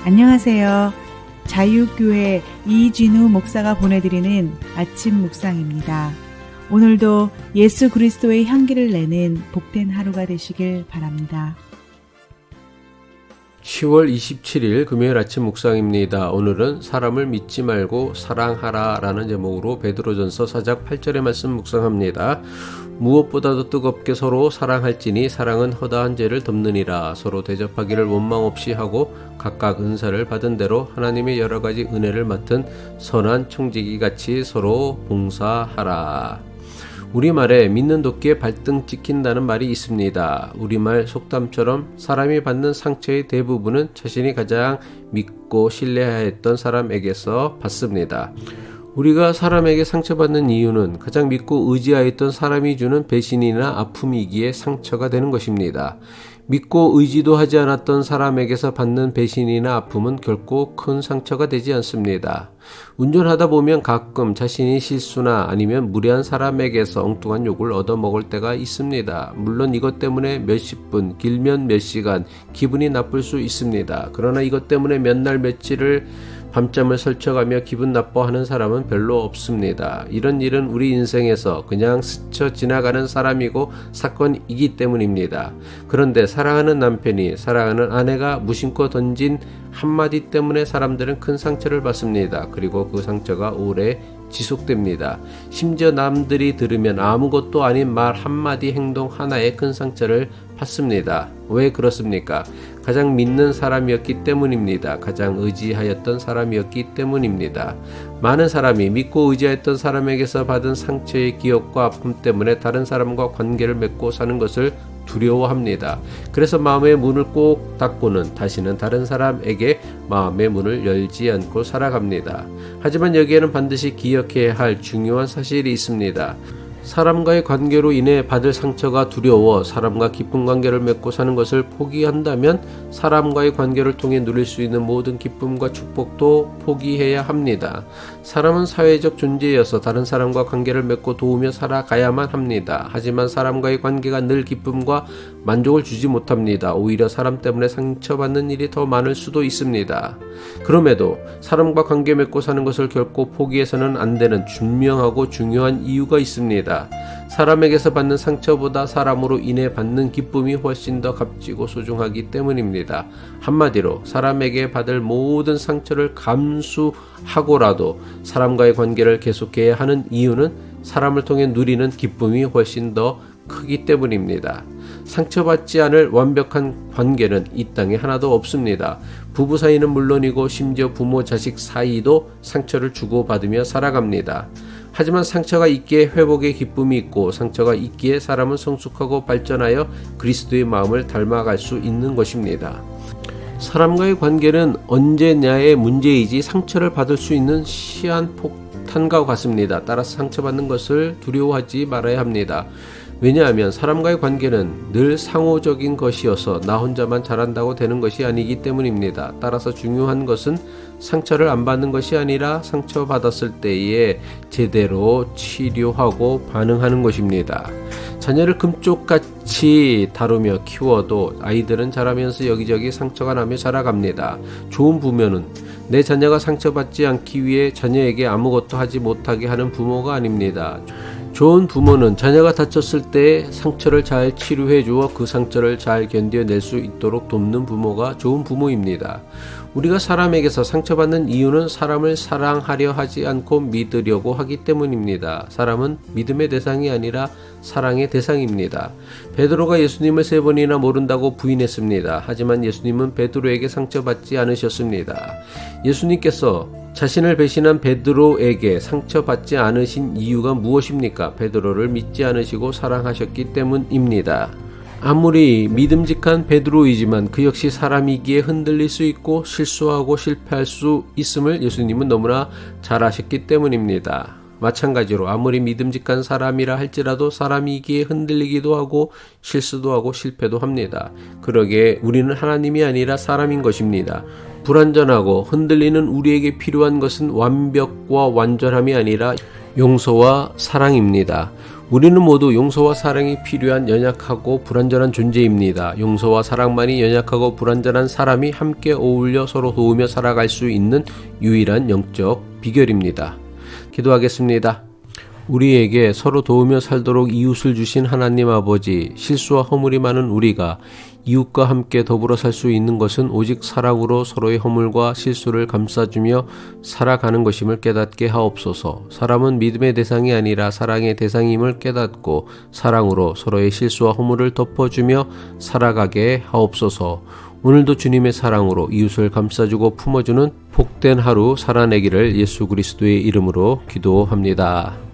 안녕하세요. 자유교회 이진우 목사가 보내드리는 아침 묵상입니다. 오늘도 예수 그리스도의 향기를 내는 복된 하루가 되시길 바랍니다. 10월 27일 금요일 아침 묵상입니다. 오늘은 사람을 믿지 말고 사랑하라 라는 제목으로 베드로전서 4장 8절의 말씀 묵상합니다. 무엇보다도 뜨겁게 서로 사랑할지니 사랑은 허다한 죄를 덮느니라. 서로 대접하기를 원망 없이 하고 각각 은사를 받은 대로 하나님의 여러 가지 은혜를 맡은 선한 청지기 같이 서로 봉사하라. 우리말에 믿는 도끼에 발등 찍힌다는 말이 있습니다. 우리말 속담처럼 사람이 받는 상처의 대부분은 자신이 가장 믿고 신뢰했던 사람에게서 받습니다. 우리가 사람에게 상처받는 이유는 가장 믿고 의지하였던 사람이 주는 배신이나 아픔이기에 상처가 되는 것입니다. 믿고 의지도 하지 않았던 사람에게서 받는 배신이나 아픔은 결코 큰 상처가 되지 않습니다. 운전하다 보면 가끔 자신이 실수나 아니면 무례한 사람에게서 엉뚱한 욕을 얻어먹을 때가 있습니다. 물론 이것 때문에 몇십 분, 길면 몇 시간 기분이 나쁠 수 있습니다. 그러나 이것 때문에 몇 날 며칠을 밤잠을 설쳐가며 기분 나빠하는 사람은 별로 없습니다. 이런 일은 우리 인생에서 그냥 스쳐 지나가는 사람이고 사건이기 때문입니다. 그런데 사랑하는 남편이 사랑하는 아내가 무심코 던진 한마디 때문에 사람들은 큰 상처를 받습니다. 그리고 그 상처가 오래 지속됩니다. 심지어 남들이 들으면 아무것도 아닌 말 한마디 행동 하나에 큰 상처를 받습니다. 왜 그렇습니까? 가장 믿는 사람이었기 때문입니다. 가장 의지하였던 사람이었기 때문입니다. 많은 사람이 믿고 의지했던 사람에게서 받은 상처의 기억과 아픔 때문에 다른 사람과 관계를 맺고 사는 것을 두려워합니다. 그래서 마음의 문을 꼭 닫고는 다시는 다른 사람에게 마음의 문을 열지 않고 살아갑니다. 하지만 여기에는 반드시 기억해야 할 중요한 사실이 있습니다. 사람과의 관계로 인해 받을 상처가 두려워 사람과 깊은 관계를 맺고 사는 것을 포기한다면 사람과의 관계를 통해 누릴 수 있는 모든 기쁨과 축복도 포기해야 합니다. 사람은 사회적 존재여서 다른 사람과 관계를 맺고 도우며 살아가야만 합니다. 하지만 사람과의 관계가 늘 기쁨과 만족을 주지 못합니다. 오히려 사람 때문에 상처받는 일이 더 많을 수도 있습니다. 그럼에도 사람과 관계 맺고 사는 것을 결코 포기해서는 안 되는 분명하고 중요한 이유가 있습니다. 사람에게서 받는 상처보다 사람으로 인해 받는 기쁨이 훨씬 더 값지고 소중하기 때문입니다. 한마디로 사람에게 받을 모든 상처를 감수하고라도 사람과의 관계를 계속해야 하는 이유는 사람을 통해 누리는 기쁨이 훨씬 더 크기 때문입니다. 상처받지 않을 완벽한 관계는 이 땅에 하나도 없습니다. 부부 사이는 물론이고 심지어 부모 자식 사이도 상처를 주고받으며 살아갑니다. 하지만 상처가 있기에 회복의 기쁨이 있고 상처가 있기에 사람은 성숙하고 발전하여 그리스도의 마음을 닮아갈 수 있는 것입니다. 사람과의 관계는 언제냐의 문제이지 상처를 받을 수 있는 시한폭탄과 같습니다. 따라서 상처받는 것을 두려워하지 말아야 합니다. 왜냐하면 사람과의 관계는 늘 상호적인 것이어서 나 혼자만 잘한다고 되는 것이 아니기 때문입니다. 따라서 중요한 것은 상처를 안 받는 것이 아니라 상처받았을 때에 제대로 치료하고 반응하는 것입니다. 자녀를 금쪽같이 다루며 키워도 아이들은 자라면서 여기저기 상처가 나며 자라갑니다. 좋은 부모는 내 자녀가 상처받지 않기 위해 자녀에게 아무것도 하지 못하게 하는 부모가 아닙니다. 좋은 부모는 자녀가 다쳤을 때 상처를 잘 치료해 주어 그 상처를 잘 견뎌낼 수 있도록 돕는 부모가 좋은 부모입니다. 우리가 사람에게서 상처받는 이유는 사람을 사랑하려 하지 않고 믿으려고 하기 때문입니다. 사람은 믿음의 대상이 아니라 사랑의 대상입니다. 베드로가 예수님을 3번이나 모른다고 부인했습니다. 하지만 예수님은 베드로에게 상처받지 않으셨습니다. 예수님께서 자신을 배신한 베드로에게 상처받지 않으신 이유가 무엇입니까? 베드로를 믿지 않으시고 사랑하셨기 때문입니다. 아무리 믿음직한 베드로이지만 그 역시 사람이기에 흔들릴 수 있고 실수하고 실패할 수 있음을 예수님은 너무나 잘 아셨기 때문입니다. 마찬가지로 아무리 믿음직한 사람이라 할지라도 사람이기에 흔들리기도 하고 실수도 하고 실패도 합니다. 그러기에 우리는 하나님이 아니라 사람인 것입니다. 불완전하고 흔들리는 우리에게 필요한 것은 완벽과 완전함이 아니라 용서와 사랑입니다. 우리는 모두 용서와 사랑이 필요한 연약하고 불완전한 존재입니다. 용서와 사랑만이 연약하고 불완전한 사람이 함께 어울려 서로 도우며 살아갈 수 있는 유일한 영적 비결입니다. 기도하겠습니다. 우리에게 서로 도우며 살도록 이웃을 주신 하나님 아버지, 실수와 허물이 많은 우리가 이웃과 함께 더불어 살 수 있는 것은 오직 사랑으로 서로의 허물과 실수를 감싸주며 살아가는 것임을 깨닫게 하옵소서. 사람은 믿음의 대상이 아니라 사랑의 대상임을 깨닫고 사랑으로 서로의 실수와 허물을 덮어주며 살아가게 하옵소서. 오늘도 주님의 사랑으로 이웃을 감싸주고 품어주는 복된 하루 살아내기를 예수 그리스도의 이름으로 기도합니다.